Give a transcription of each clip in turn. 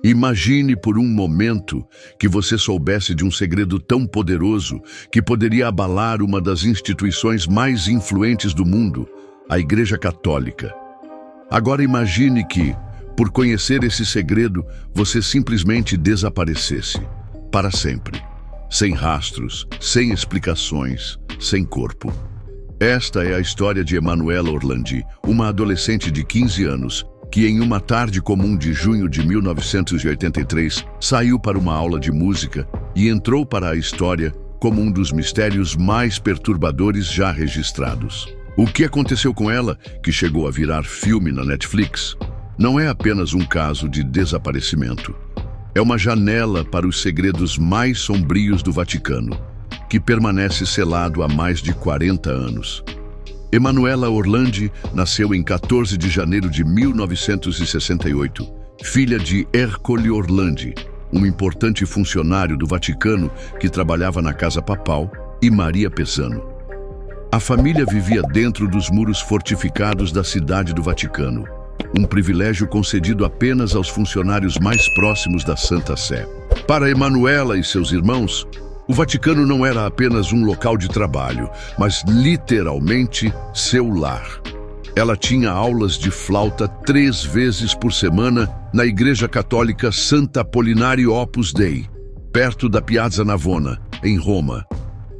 Imagine por um momento que você soubesse de um segredo tão poderoso que poderia abalar uma das instituições mais influentes do mundo, a Igreja Católica. Agora imagine que, por conhecer esse segredo, você simplesmente desaparecesse, para sempre, sem rastros, sem explicações, sem corpo. Esta é a história de Emanuela Orlandi, uma adolescente de 15 anos, que em uma tarde comum de junho de 1983 saiu para uma aula de música e entrou para a história como um dos mistérios mais perturbadores já registrados. O que aconteceu com ela, que chegou a virar filme na Netflix, não é apenas um caso de desaparecimento. É uma janela para os segredos mais sombrios do Vaticano, que permanece selado há mais de 40 anos. Emanuela Orlandi nasceu em 14 de janeiro de 1968, filha de Ercole Orlandi, um importante funcionário do Vaticano que trabalhava na Casa Papal, e Maria Pesano. A família vivia dentro dos muros fortificados da cidade do Vaticano, um privilégio concedido apenas aos funcionários mais próximos da Santa Sé. Para Emanuela e seus irmãos, o Vaticano não era apenas um local de trabalho, mas literalmente seu lar. Ela tinha aulas de flauta 3 vezes por semana na Igreja Católica Santa Apollinare Opus Dei, perto da Piazza Navona, em Roma.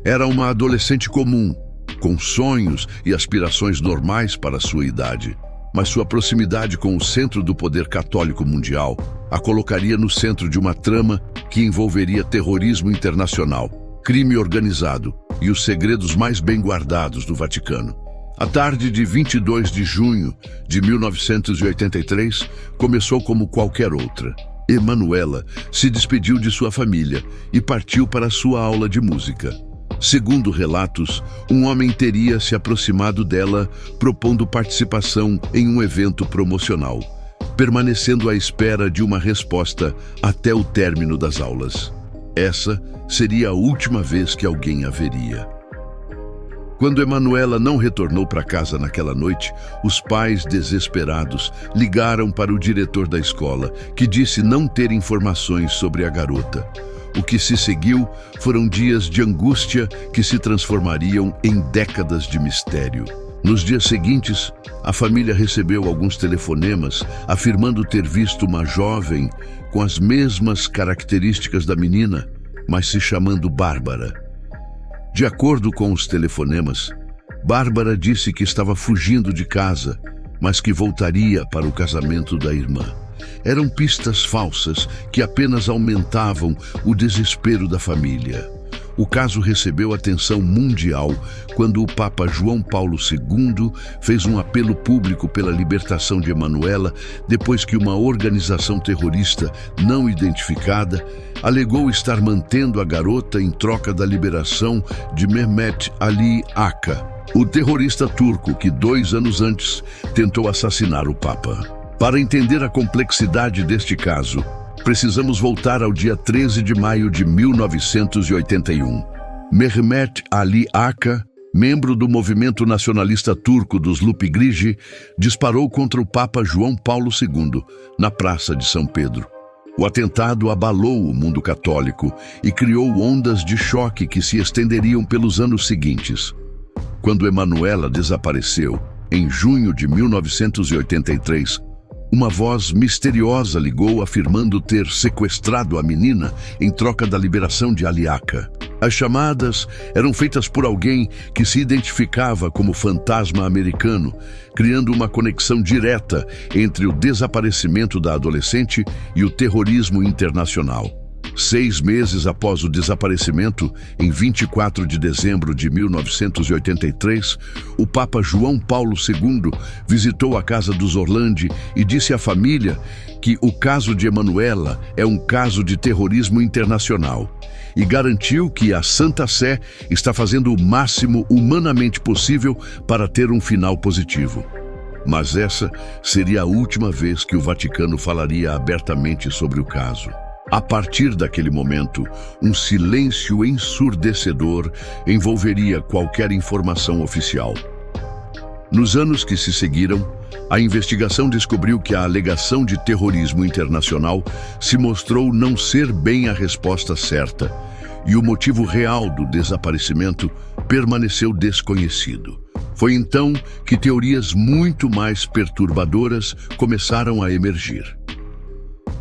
Era uma adolescente comum, com sonhos e aspirações normais para sua idade. Mas sua proximidade com o centro do poder católico mundial a colocaria no centro de uma trama que envolveria terrorismo internacional, crime organizado e os segredos mais bem guardados do Vaticano. A tarde de 22 de junho de 1983 começou como qualquer outra. Emanuela se despediu de sua família e partiu para sua aula de música. Segundo relatos, um homem teria se aproximado dela propondo participação em um evento promocional, permanecendo à espera de uma resposta até o término das aulas. Essa seria a última vez que alguém a veria. Quando Emanuela não retornou para casa naquela noite, os pais, desesperados, ligaram para o diretor da escola, que disse não ter informações sobre a garota. O que se seguiu foram dias de angústia que se transformariam em décadas de mistério. Nos dias seguintes, a família recebeu alguns telefonemas afirmando ter visto uma jovem com as mesmas características da menina, mas se chamando Bárbara. De acordo com os telefonemas, Bárbara disse que estava fugindo de casa, mas que voltaria para o casamento da irmã. Eram pistas falsas que apenas aumentavam o desespero da família. O caso recebeu atenção mundial quando o Papa João Paulo II fez um apelo público pela libertação de Emanuela depois que uma organização terrorista não identificada alegou estar mantendo a garota em troca da liberação de Mehmet Ali Aka, o terrorista turco que 2 anos antes tentou assassinar o Papa. Para entender a complexidade deste caso, precisamos voltar ao dia 13 de maio de 1981. Mehmet Ali Aka, membro do movimento nacionalista turco dos Lupigrici, disparou contra o Papa João Paulo II, na Praça de São Pedro. O atentado abalou o mundo católico e criou ondas de choque que se estenderiam pelos anos seguintes. Quando Emanuela desapareceu, em junho de 1983, uma voz misteriosa ligou afirmando ter sequestrado a menina em troca da liberação de Ali Aka. As chamadas eram feitas por alguém que se identificava como fantasma americano, criando uma conexão direta entre o desaparecimento da adolescente e o terrorismo internacional. 6 meses após o desaparecimento, em 24 de dezembro de 1983, o Papa João Paulo II visitou a casa dos Orlandi e disse à família que o caso de Emanuela é um caso de terrorismo internacional e garantiu que a Santa Sé está fazendo o máximo humanamente possível para ter um final positivo. Mas essa seria a última vez que o Vaticano falaria abertamente sobre o caso. A partir daquele momento, um silêncio ensurdecedor envolveria qualquer informação oficial. Nos anos que se seguiram, a investigação descobriu que a alegação de terrorismo internacional se mostrou não ser bem a resposta certa, e o motivo real do desaparecimento permaneceu desconhecido. Foi então que teorias muito mais perturbadoras começaram a emergir.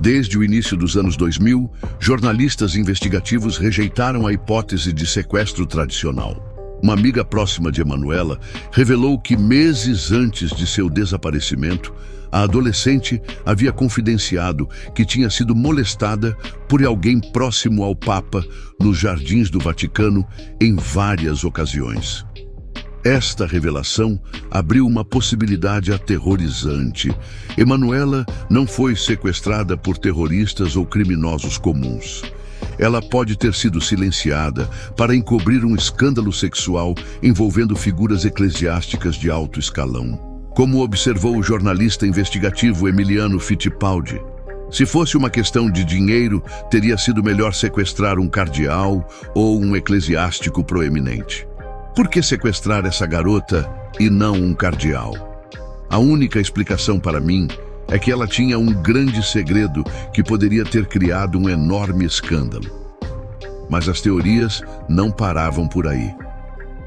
Desde o início dos anos 2000, jornalistas investigativos rejeitaram a hipótese de sequestro tradicional. Uma amiga próxima de Emanuela revelou que meses antes de seu desaparecimento, a adolescente havia confidenciado que tinha sido molestada por alguém próximo ao Papa nos jardins do Vaticano em várias ocasiões. Esta revelação abriu uma possibilidade aterrorizante. Emanuela não foi sequestrada por terroristas ou criminosos comuns. Ela pode ter sido silenciada para encobrir um escândalo sexual envolvendo figuras eclesiásticas de alto escalão. Como observou o jornalista investigativo Emiliano Fittipaldi, se fosse uma questão de dinheiro, teria sido melhor sequestrar um cardeal ou um eclesiástico proeminente. Por que sequestrar essa garota e não um cardeal? A única explicação para mim é que ela tinha um grande segredo que poderia ter criado um enorme escândalo. Mas as teorias não paravam por aí.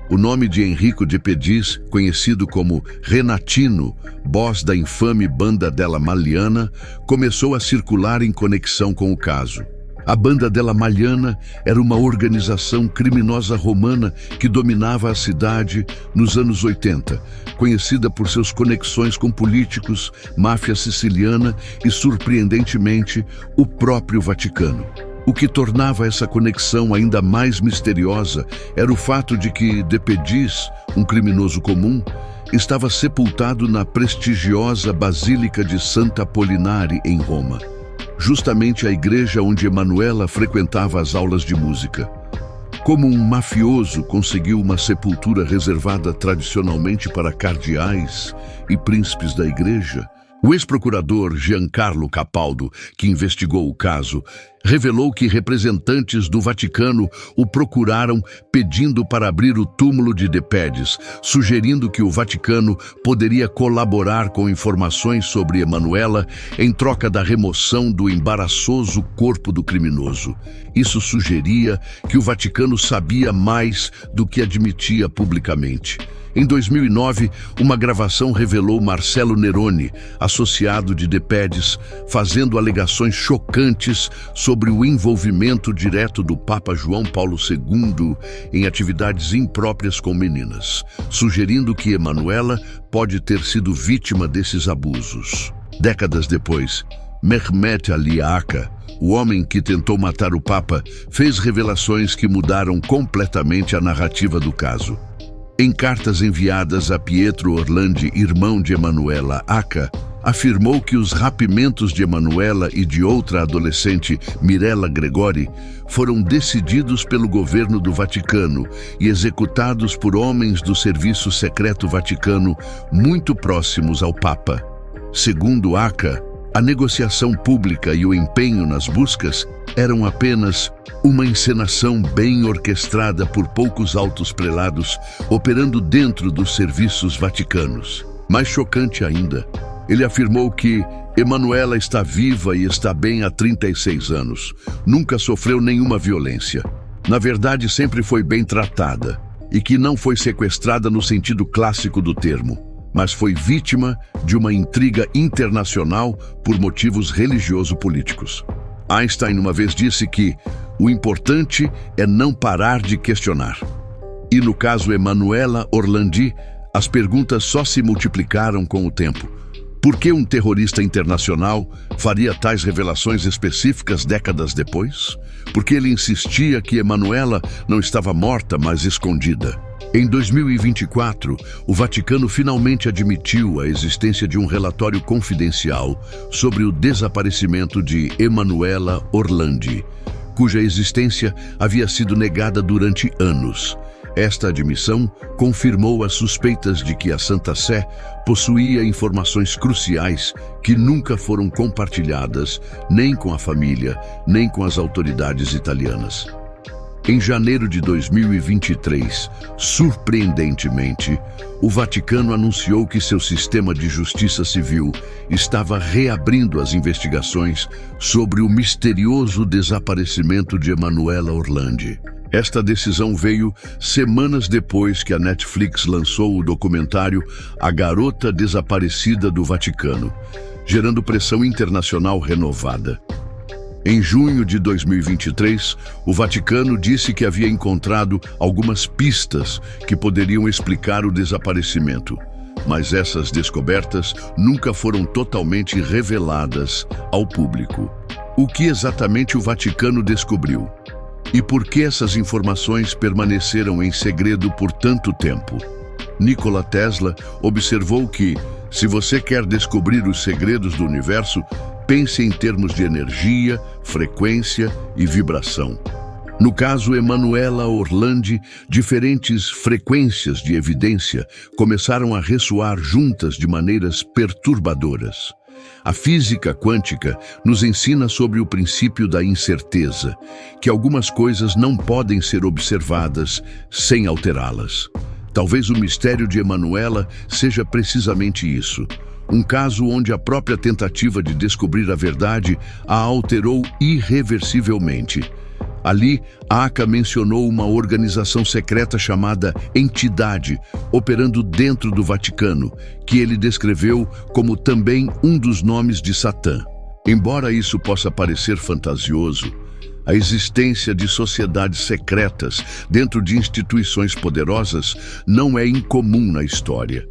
O nome de Enrico de Pedis, conhecido como Renatino, boss da infame Banda della Magliana, começou a circular em conexão com o caso. A Banda della Magliana era uma organização criminosa romana que dominava a cidade nos anos 80, conhecida por suas conexões com políticos, máfia siciliana e, surpreendentemente, o próprio Vaticano. O que tornava essa conexão ainda mais misteriosa era o fato de que De Pedis, um criminoso comum, estava sepultado na prestigiosa Basílica de Santa Apollinare, em Roma, justamente a igreja onde Emanuela frequentava as aulas de música. Como um mafioso conseguiu uma sepultura reservada tradicionalmente para cardeais e príncipes da igreja? O ex-procurador Giancarlo Capaldo, que investigou o caso, revelou que representantes do Vaticano o procuraram pedindo para abrir o túmulo de De Pedis, sugerindo que o Vaticano poderia colaborar com informações sobre Emanuela em troca da remoção do embaraçoso corpo do criminoso. Isso sugeria que o Vaticano sabia mais do que admitia publicamente. Em 2009, uma gravação revelou Marcello Neroni, associado de De Pedis, fazendo alegações chocantes sobre o envolvimento direto do Papa João Paulo II em atividades impróprias com meninas, sugerindo que Emanuela pode ter sido vítima desses abusos. Décadas depois, Mehmet Ali Aka, o homem que tentou matar o Papa, fez revelações que mudaram completamente a narrativa do caso. Em cartas enviadas a Pietro Orlandi, irmão de Emanuela Aka, afirmou que os rapimentos de Emanuela e de outra adolescente, Mirella Gregori, foram decididos pelo governo do Vaticano e executados por homens do Serviço Secreto Vaticano muito próximos ao Papa. Segundo Aka, a negociação pública e o empenho nas buscas eram apenas uma encenação bem orquestrada por poucos altos prelados operando dentro dos serviços vaticanos. Mais chocante ainda, ele afirmou que Emanuela está viva e está bem há 36 anos. Nunca sofreu nenhuma violência. Na verdade, sempre foi bem tratada e que não foi sequestrada no sentido clássico do termo, mas foi vítima de uma intriga internacional por motivos religioso-políticos. Einstein uma vez disse que o importante é não parar de questionar. E no caso Emanuela Orlandi, as perguntas só se multiplicaram com o tempo. Por que um terrorista internacional faria tais revelações específicas décadas depois? Porque ele insistia que Emanuela não estava morta, mas escondida. Em 2024, o Vaticano finalmente admitiu a existência de um relatório confidencial sobre o desaparecimento de Emanuela Orlandi, cuja existência havia sido negada durante anos. Esta admissão confirmou as suspeitas de que a Santa Sé possuía informações cruciais que nunca foram compartilhadas nem com a família, nem com as autoridades italianas. Em janeiro de 2023, surpreendentemente, o Vaticano anunciou que seu sistema de justiça civil estava reabrindo as investigações sobre o misterioso desaparecimento de Emanuela Orlandi. Esta decisão veio semanas depois que a Netflix lançou o documentário A Garota Desaparecida do Vaticano, gerando pressão internacional renovada. Em junho de 2023, o Vaticano disse que havia encontrado algumas pistas que poderiam explicar o desaparecimento, mas essas descobertas nunca foram totalmente reveladas ao público. O que exatamente o Vaticano descobriu? E por que essas informações permaneceram em segredo por tanto tempo? Nikola Tesla observou que, se você quer descobrir os segredos do universo, pense em termos de energia, frequência e vibração. No caso Emanuela Orlandi, diferentes frequências de evidência começaram a ressoar juntas de maneiras perturbadoras. A física quântica nos ensina sobre o princípio da incerteza, que algumas coisas não podem ser observadas sem alterá-las. Talvez o mistério de Emanuela seja precisamente isso. Um caso onde a própria tentativa de descobrir a verdade a alterou irreversivelmente. Ali, Aka mencionou uma organização secreta chamada Entidade, operando dentro do Vaticano, que ele descreveu como também um dos nomes de Satã. Embora isso possa parecer fantasioso, a existência de sociedades secretas dentro de instituições poderosas não é incomum na história.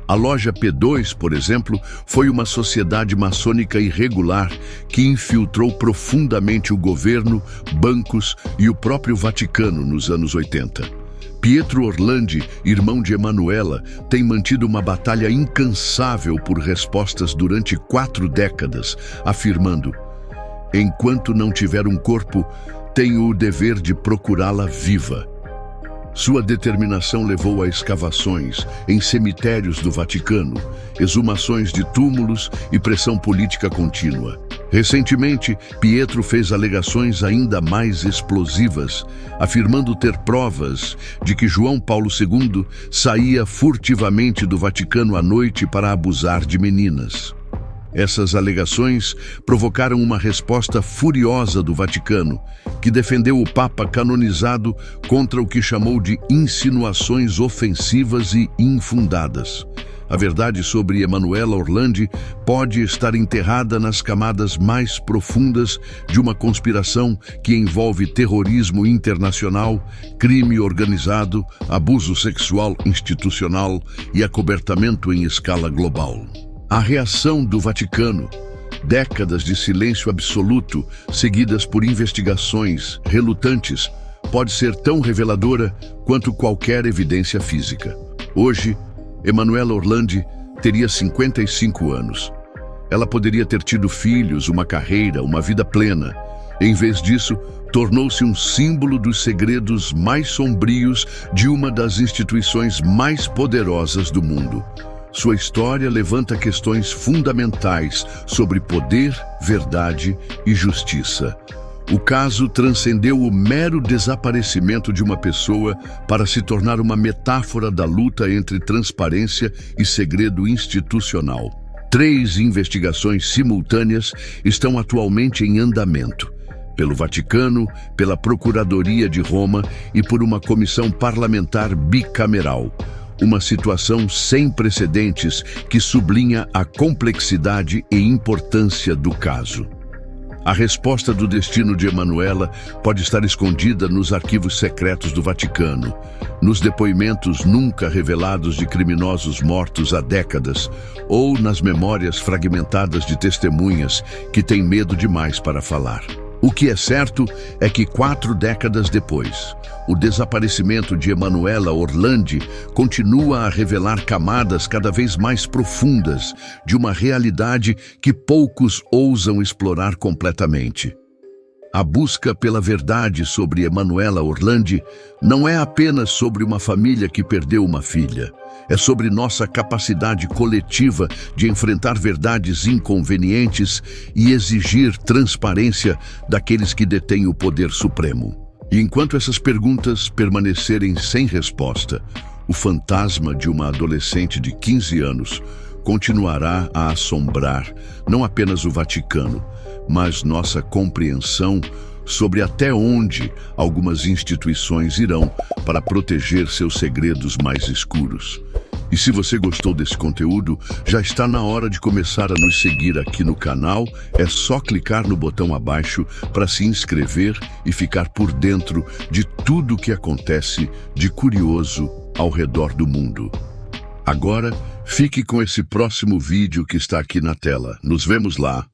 A Loja P2, por exemplo, foi uma sociedade maçônica irregular que infiltrou profundamente o governo, bancos e o próprio Vaticano nos anos 80. Pietro Orlandi, irmão de Emanuela, tem mantido uma batalha incansável por respostas durante 4 décadas, afirmando: "Enquanto não tiver um corpo, tenho o dever de procurá-la viva." Sua determinação levou a escavações em cemitérios do Vaticano, exumações de túmulos e pressão política contínua. Recentemente, Pietro fez alegações ainda mais explosivas, afirmando ter provas de que João Paulo II saía furtivamente do Vaticano à noite para abusar de meninas. Essas alegações provocaram uma resposta furiosa do Vaticano, que defendeu o Papa canonizado contra o que chamou de insinuações ofensivas e infundadas. A verdade sobre Emanuela Orlandi pode estar enterrada nas camadas mais profundas de uma conspiração que envolve terrorismo internacional, crime organizado, abuso sexual institucional e acobertamento em escala global. A reação do Vaticano, décadas de silêncio absoluto, seguidas por investigações relutantes, pode ser tão reveladora quanto qualquer evidência física. Hoje, Emanuela Orlandi teria 55 anos. Ela poderia ter tido filhos, uma carreira, uma vida plena. Em vez disso, tornou-se um símbolo dos segredos mais sombrios de uma das instituições mais poderosas do mundo. Sua história levanta questões fundamentais sobre poder, verdade e justiça. O caso transcendeu o mero desaparecimento de uma pessoa para se tornar uma metáfora da luta entre transparência e segredo institucional. 3 investigações simultâneas estão atualmente em andamento: pelo Vaticano, pela Procuradoria de Roma e por uma comissão parlamentar bicameral. Uma situação sem precedentes que sublinha a complexidade e importância do caso. A resposta do destino de Emanuela pode estar escondida nos arquivos secretos do Vaticano, nos depoimentos nunca revelados de criminosos mortos há décadas, ou nas memórias fragmentadas de testemunhas que têm medo demais para falar. O que é certo é que 4 décadas depois, o desaparecimento de Emanuela Orlandi continua a revelar camadas cada vez mais profundas de uma realidade que poucos ousam explorar completamente. A busca pela verdade sobre Emanuela Orlandi não é apenas sobre uma família que perdeu uma filha. É sobre nossa capacidade coletiva de enfrentar verdades inconvenientes e exigir transparência daqueles que detêm o poder supremo. E enquanto essas perguntas permanecerem sem resposta, o fantasma de uma adolescente de 15 anos continuará a assombrar não apenas o Vaticano, mas nossa compreensão sobre até onde algumas instituições irão para proteger seus segredos mais escuros. E se você gostou desse conteúdo, já está na hora de começar a nos seguir aqui no canal. É só clicar no botão abaixo para se inscrever e ficar por dentro de tudo o que acontece de curioso ao redor do mundo. Agora, fique com esse próximo vídeo que está aqui na tela. Nos vemos lá!